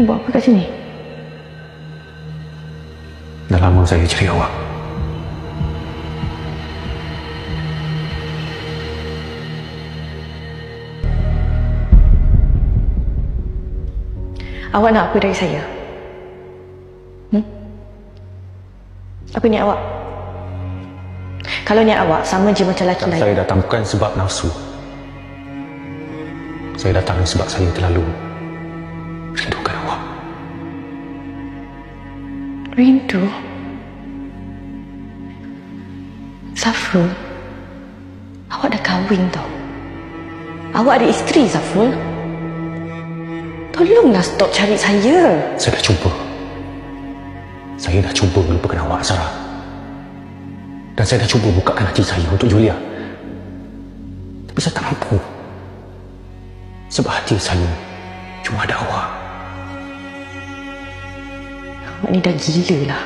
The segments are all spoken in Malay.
Awak buat apa kat sini? Dah lama saya cari awak. Awak nak apa dari saya? Apa niat awak? Kalau niat awak sama je macam lelaki lain. Saya datang bukan sebab nafsu. Saya datang sebab saya terlalu rindukan awak. Rindu? Safrul, awak dah kahwin tau. Awak ada isteri, Safrul. Tolonglah stop cari saya. Saya dah cuba. Saya dah cuba melupakan awak, Sarah. Dan saya dah cuba bukakan hati saya untuk Julia. Tapi saya tak mampu. Sebab hati saya cuma ada awak. Awak ni dah gila lah.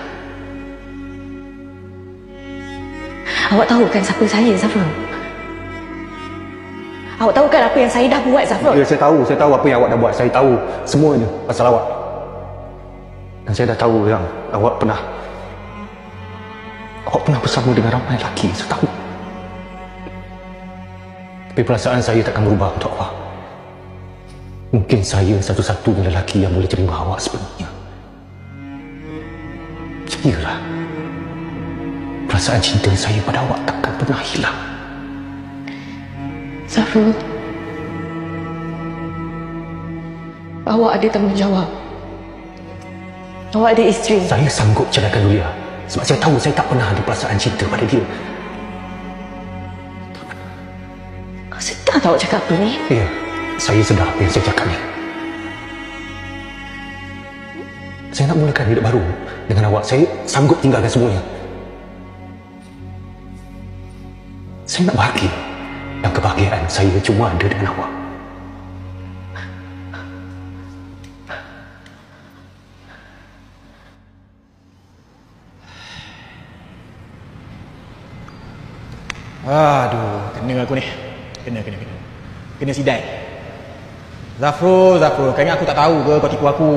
Awak tahu kan siapa saya, Safrul? Awak tahu kan apa yang saya dah buat, Safrul? Ya, saya tahu apa yang awak dah buat. Saya tahu semuanya pasal awak. Dan saya dah tahu yang awak pernah bersama dengan ramai lelaki, saya tahu. Tapi perasaan saya takkan berubah untuk awak. Mungkin saya satu-satunya lelaki yang boleh terima awak sepenuhnya. Percayalah, perasaan cinta saya pada awak takkan pernah hilang. Safrul, awak ada tanggungjawab. Awak ada isteri. Saya sanggup ceraikan Julia sebab saya tahu saya tak pernah ada perasaan cinta pada dia. Sedar tak awak cakap apa ni? Ya, saya sedar apa yang saya cakap ni. Saya nak mulakan hidup baru dengan awak. Saya sanggup tinggalkan semuanya. Saya nak bahagia. Dan kebahagiaan saya cuma ada dengan awak. Aduh, kena aku ni. Kena sidai. Zafrul, kau ingat aku tak tahu ke kau tipu aku?